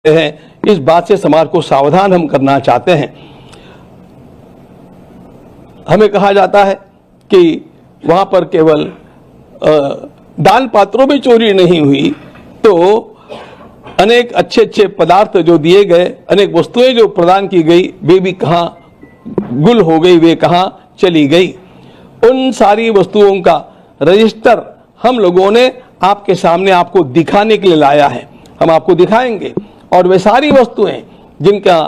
हैं, इस बात से समाज को सावधान हम करना चाहते हैं। हमें कहा जाता है कि वहां पर केवल दान पात्रों में चोरी नहीं हुई, तो अनेक अच्छे अच्छे पदार्थ जो दिए गए, अनेक वस्तुएं जो प्रदान की गई, वे भी कहाँ गुल हो गई, वे कहाँ चली गई। उन सारी वस्तुओं का रजिस्टर हम लोगों ने आपके सामने आपको दिखाने के लिए लाया है। हम आपको दिखाएंगे, और वे सारी वस्तुएं जिनका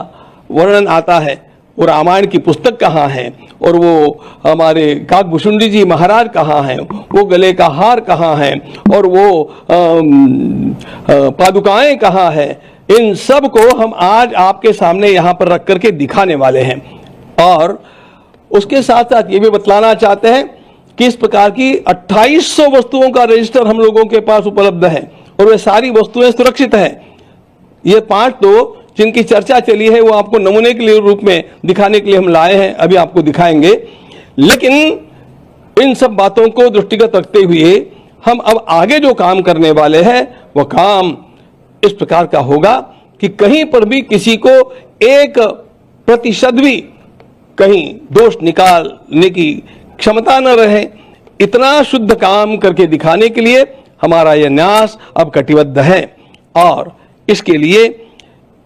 वर्णन आता है, वो रामायण की पुस्तक कहाँ है, और वो हमारे काकभूषुंडी जी महाराज कहाँ हैं, वो गले का हार कहाँ है, और वो पादुकाएं कहाँ है, इन सब को हम आज आपके सामने यहाँ पर रख करके दिखाने वाले हैं। और उसके साथ साथ ये भी बतलाना चाहते हैं कि इस प्रकार की 2800 वस्तुओं का रजिस्टर हम लोगों के पास उपलब्ध है, और वे सारी वस्तुएं सुरक्षित हैं। ये 5 तो जिनकी चर्चा चली है वो आपको नमूने के लिए रूप में दिखाने के लिए हम लाए हैं, अभी आपको दिखाएंगे। लेकिन इन सब बातों को दृष्टिगत रखते हुए हम अब आगे जो काम करने वाले हैं वह काम इस प्रकार का होगा कि कहीं पर भी किसी को 1% भी कहीं दोष निकालने की क्षमता न रहे, इतना शुद्ध काम करके दिखाने के लिए हमारा यह न्यास अब कटिबद्ध है। और इसके लिए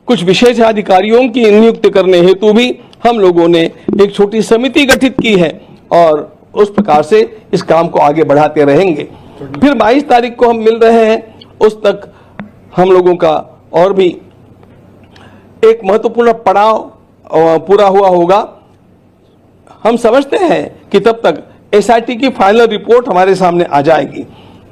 कुछ विशेष अधिकारियों की नियुक्ति करने हेतु भी हम लोगों ने एक छोटी समिति गठित की है, और उस प्रकार से इस काम को आगे बढ़ाते रहेंगे। फिर 22 तारीख को हम मिल रहे हैं, उस तक हम लोगों का और भी एक महत्वपूर्ण पड़ाव पूरा हुआ होगा। हम समझते हैं कि तब तक एसआईटी की फाइनल रिपोर्ट हमारे सामने आ जाएगी,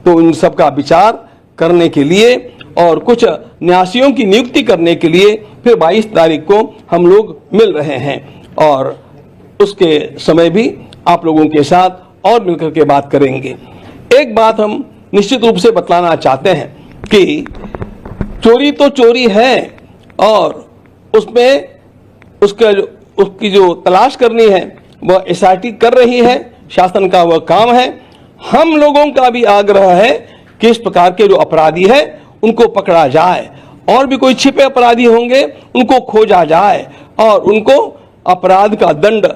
तो इन सब का विचार करने के लिए और कुछ न्यासियों की नियुक्ति करने के लिए फिर 22 तारीख को हम लोग मिल रहे हैं, और उसके समय भी आप लोगों के साथ और मिलकर के बात करेंगे। एक बात हम निश्चित रूप से बतलाना चाहते हैं कि चोरी तो चोरी है, और उसमें उसकी जो तलाश करनी है वह एसआईटी कर रही है, शासन का वह काम है। हम लोगों का भी आग्रह है कि इस प्रकार के जो अपराधी है उनको पकड़ा जाए, और भी कोई छिपे अपराधी होंगे उनको खोजा जाए, और उनको अपराध का दंड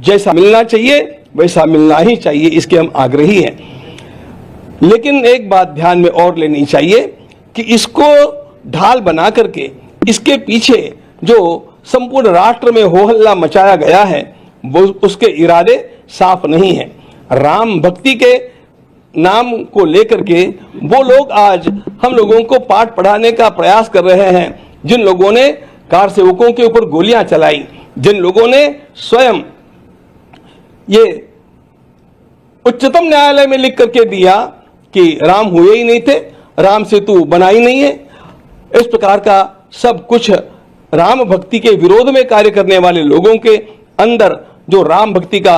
जैसा मिलना चाहिए वैसा मिलना ही चाहिए, इसके हम आग्रही हैं। लेकिन एक बात ध्यान में और लेनी चाहिए कि इसको ढाल बना करके इसके पीछे जो संपूर्ण राष्ट्र में हो हल्ला मचाया गया है, वो उसके इरादे साफ नहीं है। राम भक्ति के नाम को लेकर के वो लोग आज हम लोगों को पाठ पढ़ाने का प्रयास कर रहे हैं, जिन लोगों ने कार सेवकों के ऊपर गोलियां चलाई, जिन लोगों ने स्वयं ये उच्चतम न्यायालय में लिख करके दिया कि राम हुए ही नहीं थे, राम सेतु बना ही नहीं है, इस प्रकार का सब कुछ राम भक्ति के विरोध में कार्य करने वाले लोगों के अंदर जो राम भक्ति का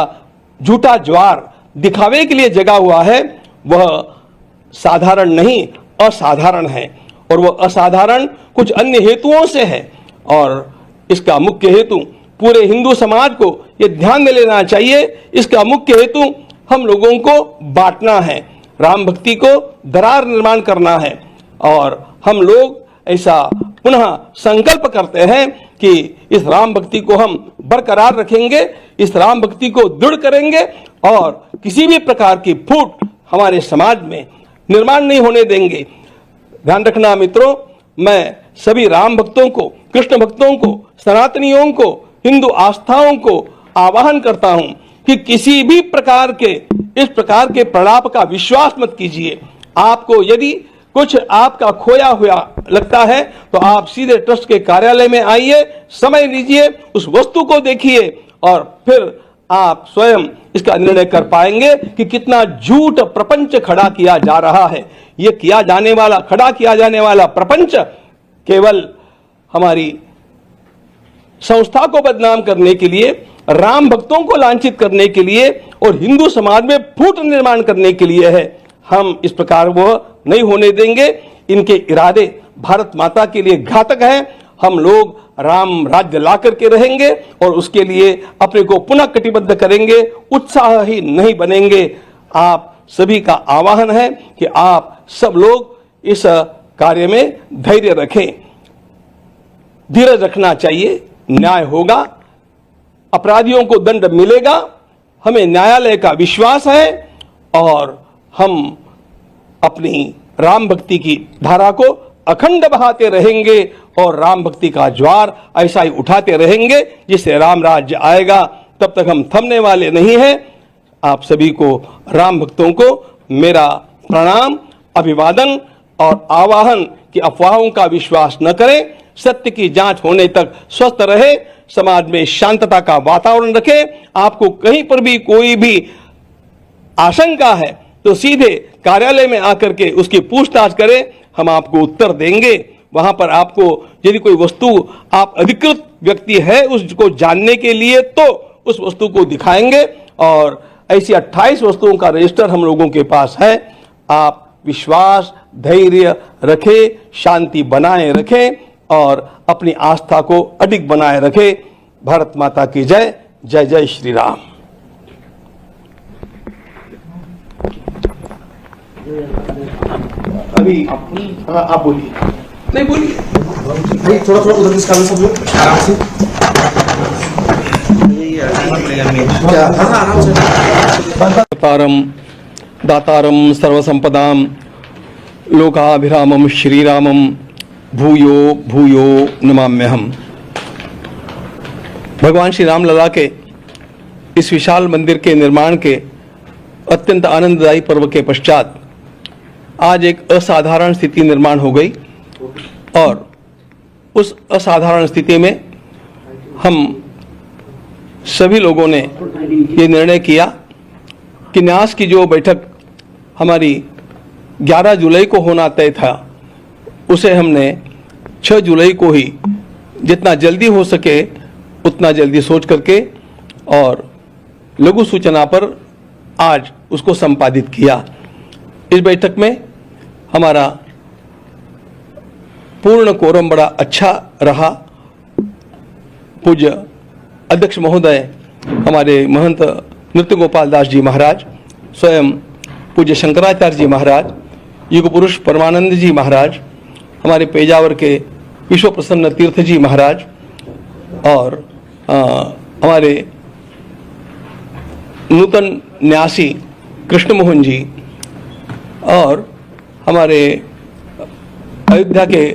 झूठा ज्वार दिखावे के लिए जगा हुआ है, वह साधारण नहीं असाधारण है, और वह असाधारण कुछ अन्य हेतुओं से है। और इसका मुख्य हेतु पूरे हिंदू समाज को यह ध्यान में लेना चाहिए, इसका मुख्य हेतु हम लोगों को बांटना है, राम भक्ति को दरार निर्माण करना है। और हम लोग ऐसा पुनः संकल्प करते हैं कि इस राम भक्ति को हम बरकरार रखेंगे, इस राम भक्ति को दृढ़ करेंगे, और किसी भी प्रकार की फूट हमारे समाज में निर्माण नहीं होने देंगे। ध्यान रखना मित्रों, मैं सभी राम भक्तों को, कृष्ण भक्तों को, सनातनियों को, हिंदू आस्थाओं को आह्वान करता हूं कि किसी भी प्रकार के इस प्रकार के प्रलाप का विश्वास मत कीजिए। आपको यदि कुछ आपका खोया हुआ लगता है तो आप सीधे ट्रस्ट के कार्यालय में आइए, समय लीजिए, उस वस्तु को देखिए, और फिर आप स्वयं इसका निर्णय कर पाएंगे कि कितना झूठ प्रपंच खड़ा किया जा रहा है। यह खड़ा किया जाने वाला प्रपंच केवल हमारी संस्था को बदनाम करने के लिए, राम भक्तों को लांछित करने के लिए और हिंदू समाज में फूट निर्माण करने के लिए है। हम इस प्रकार वो नहीं होने देंगे। इनके इरादे भारत माता के लिए घातक हैं। हम लोग राम राज्य ला करके रहेंगे और उसके लिए अपने को पुनः कटिबद्ध करेंगे, उत्साह ही नहीं बनेंगे। आप सभी का आह्वान है कि आप सब लोग इस कार्य में धैर्य रखें। धीरज रखना चाहिए, न्याय होगा, अपराधियों को दंड मिलेगा, हमें न्यायालय का विश्वास है और हम अपनी राम भक्ति की धारा को अखंड बहाते रहेंगे और राम भक्ति का ज्वार ऐसा ही उठाते रहेंगे जिससे राम राज्य आएगा। तब तक हम थमने वाले नहीं हैं। आप सभी को, राम भक्तों को मेरा प्रणाम, अभिवादन और आवाहन कि अफवाहों का विश्वास न करें, सत्य की जांच होने तक स्वस्थ रहे, समाज में शांतता का वातावरण रखें। आपको कहीं पर भी कोई भी आशंका है तो सीधे कार्यालय में आकर के उसकी पूछताछ करें, हम आपको उत्तर देंगे। वहां पर आपको यदि कोई वस्तु आप अधिकृत व्यक्ति है उसको जानने के लिए तो उस वस्तु को दिखाएंगे और ऐसी 28 वस्तुओं का रजिस्टर हम लोगों के पास है। आप विश्वास, धैर्य रखें, शांति बनाए रखें और अपनी आस्था को अडिग बनाए रखें। भारत माता की जय। जय जय श्री राम। अभी आप बोलिए। नहीं बोलिए, थोड़ा थोड़ा उधर निकालो सब लोग आराम से। दातारम दातारम सर्वसंपदाम लोकाभिरामम श्रीरामम भूयो भूयो नमाम्यहम्। भगवान श्री राम लला के इस विशाल मंदिर के निर्माण के अत्यंत आनंददायी पर्व के पश्चात आज एक असाधारण स्थिति निर्माण हो गई और उस असाधारण स्थिति में हम सभी लोगों ने ये निर्णय किया कि न्यास की जो बैठक हमारी 11 जुलाई को होना तय था उसे हमने 6 जुलाई को ही जितना जल्दी हो सके उतना जल्दी सोच करके और लघु सूचना पर आज उसको संपादित किया। इस बैठक में हमारा पूर्ण कोरम बड़ा अच्छा रहा। पूज्य अध्यक्ष महोदय हमारे महंत नृत्य गोपाल दास जी महाराज, स्वयं पूज्य शंकराचार्य जी महाराज, युग पुरुष परमानंद जी महाराज, हमारे पेजावर के विश्व प्रसन्न तीर्थ जी महाराज और हमारे नूतन न्यासी कृष्ण मोहन जी और हमारे अयोध्या के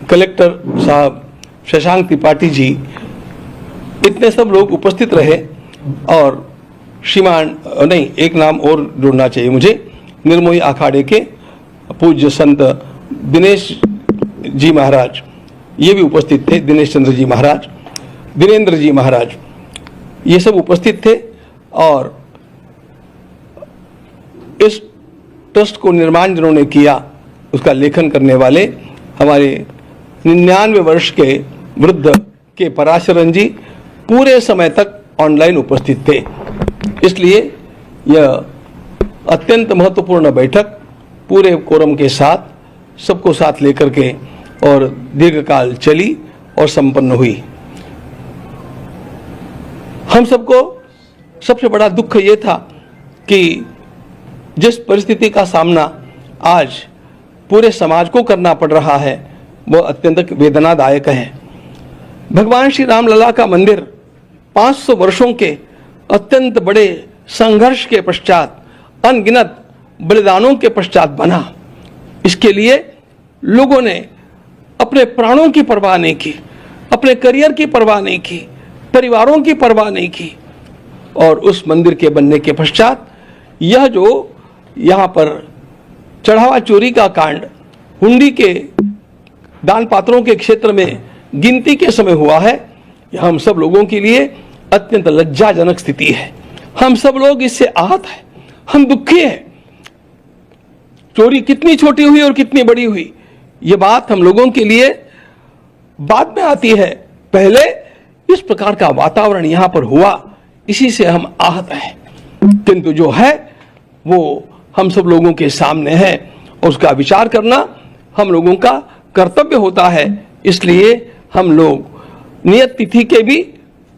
कलेक्टर साहब शशांक त्रिपाठी जी, इतने सब लोग उपस्थित रहे। और श्रीमान नहीं, एक नाम और जोड़ना चाहिए मुझे, निर्मोही अखाड़े के पूज्य संत दिनेश जी महाराज, ये भी उपस्थित थे। दिनेश चंद्र जी महाराज, दिनेंद्र जी महाराज, ये सब उपस्थित थे। और इस ट्रस्ट को निर्माण जिन्होंने किया उसका लेखन करने वाले हमारे 99 वर्ष के वृद्ध के पराशरन जी पूरे समय तक ऑनलाइन उपस्थित थे। इसलिए यह अत्यंत महत्वपूर्ण बैठक पूरे कोरम के साथ सबको साथ लेकर के और दीर्घकाल चली और संपन्न हुई। हम सबको सबसे बड़ा दुख ये था कि जिस परिस्थिति का सामना आज पूरे समाज को करना पड़ रहा है वो अत्यंत वेदनादायक है। भगवान श्री राम लला का मंदिर 500 वर्षों के अत्यंत बड़े संघर्ष के पश्चात, अनगिनत बलिदानों के पश्चात बना। इसके लिए लोगों ने अपने प्राणों की परवाह नहीं की, अपने करियर की परवाह नहीं की, परिवारों की परवाह नहीं की। और उस मंदिर के बनने के पश्चात यह जो यहाँ पर चढ़ावा चोरी का कांड हुंडी के दान पात्रों के क्षेत्र में गिनती के समय हुआ है, यह हम सब लोगों के लिए अत्यंत लज्जाजनक स्थिति है। हम सब लोग इससे आहत हैं, हम दुखी हैं। चोरी कितनी छोटी हुई और कितनी बड़ी हुई ये बात हम लोगों के लिए बाद में आती है। पहले इस प्रकार का वातावरण यहाँ पर हुआ, इसी से हम आहत हैं। किंतु जो है वो हम सब लोगों के सामने है और उसका विचार करना हम लोगों का कर्तव्य होता है। इसलिए हम लोग नियत तिथि के भी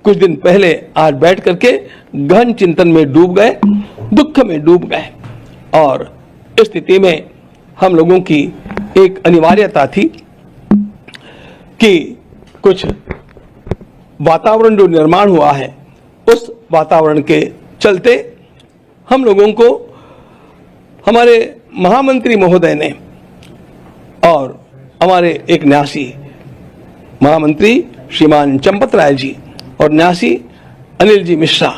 कुछ दिन पहले आज बैठ करके गहन चिंतन में डूब गए, दुख में डूब गए। और इस स्थिति में हम लोगों की एक अनिवार्यता थी कि कुछ वातावरण जो निर्माण हुआ है, उस वातावरण के चलते हम लोगों को हमारे महामंत्री महोदय ने और हमारे एक न्यासी महामंत्री श्रीमान चंपत राय जी और न्यासी अनिल जी मिश्रा,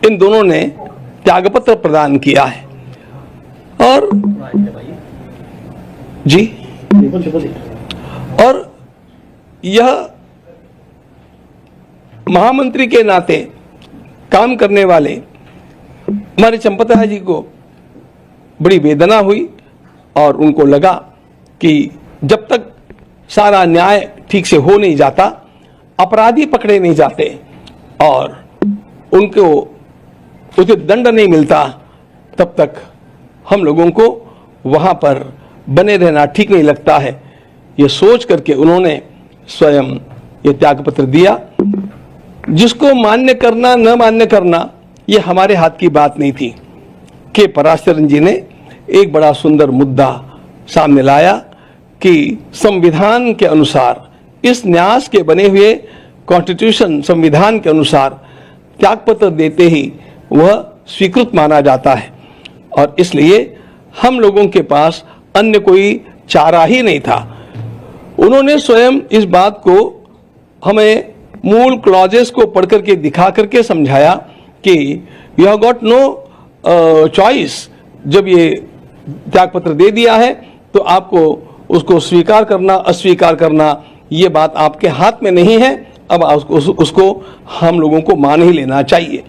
इन दोनों ने त्यागपत्र प्रदान किया है। और जी, और यह महामंत्री के नाते काम करने वाले हमारे चंपत राय जी को बड़ी वेदना हुई और उनको लगा कि जब तक सारा न्याय ठीक से हो नहीं जाता, अपराधी पकड़े नहीं जाते और उनको उचित दंड नहीं मिलता, तब तक हम लोगों को वहां पर बने रहना ठीक नहीं लगता है। ये सोच करके उन्होंने स्वयं ये त्यागपत्र दिया, जिसको मान्य करना न मान्य करना ये हमारे हाथ की बात नहीं थी। के पराशरन जी ने एक बड़ा सुंदर मुद्दा सामने लाया कि संविधान के अनुसार, इस न्यास के बने हुए कॉन्स्टिट्यूशन संविधान के अनुसार त्यागपत्र देते ही वह स्वीकृत माना जाता है और इसलिए हम लोगों के पास अन्य कोई चारा ही नहीं था। उन्होंने स्वयं इस बात को हमें मूल क्लॉजेस को पढ़ करके दिखा करके समझाया कि you have got no choice. जब ये त्यागपत्र दे दिया है तो आपको उसको स्वीकार करना अस्वीकार करना ये बात आपके हाथ में नहीं है। अब उसको हम लोगों को मान ही लेना चाहिए।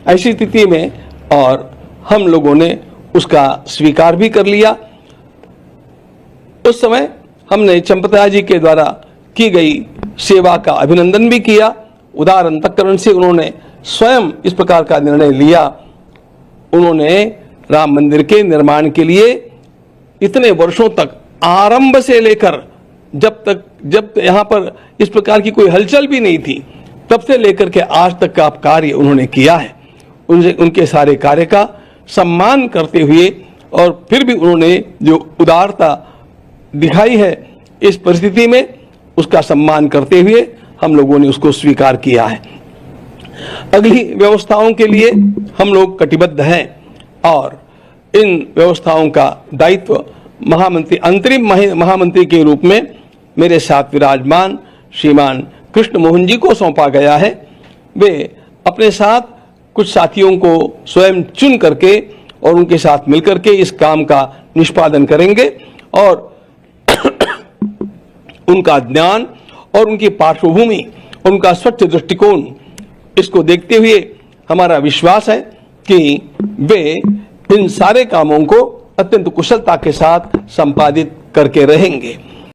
ऐसी स्थिति में और हम लोगों ने उसका स्वीकार भी कर लिया। उस समय हमने चंपत राय जी के द्वारा की गई सेवा का अभिनंदन भी किया। उदार अंतःकरण से उन्होंने स्वयं इस प्रकार का निर्णय लिया। उन्होंने राम मंदिर के निर्माण के लिए इतने वर्षों तक, आरंभ से लेकर जब यहाँ पर इस प्रकार की कोई हलचल भी नहीं थी, तब से लेकर के आज तक का कार्य उन्होंने किया है। उनके सारे कार्य का सम्मान करते हुए और फिर भी उन्होंने जो उदारता दिखाई है इस परिस्थिति में, उसका सम्मान करते हुए हम लोगों ने उसको स्वीकार किया है। अगली व्यवस्थाओं के लिए हम लोग कटिबद्ध हैं और इन व्यवस्थाओं का दायित्व महामंत्री, अंतरिम महामंत्री के रूप में मेरे साथ विराजमान श्रीमान कृष्ण मोहन जी को सौंपा गया है। वे अपने साथ कुछ साथियों को स्वयं चुन करके और उनके साथ मिलकर के इस काम का निष्पादन करेंगे और उनका ज्ञान और उनकी पार्श्वभूमि, उनका स्वच्छ दृष्टिकोण, इसको देखते हुए हमारा विश्वास है कि वे इन सारे कामों को अत्यंत कुशलता के साथ संपादित करके रहेंगे।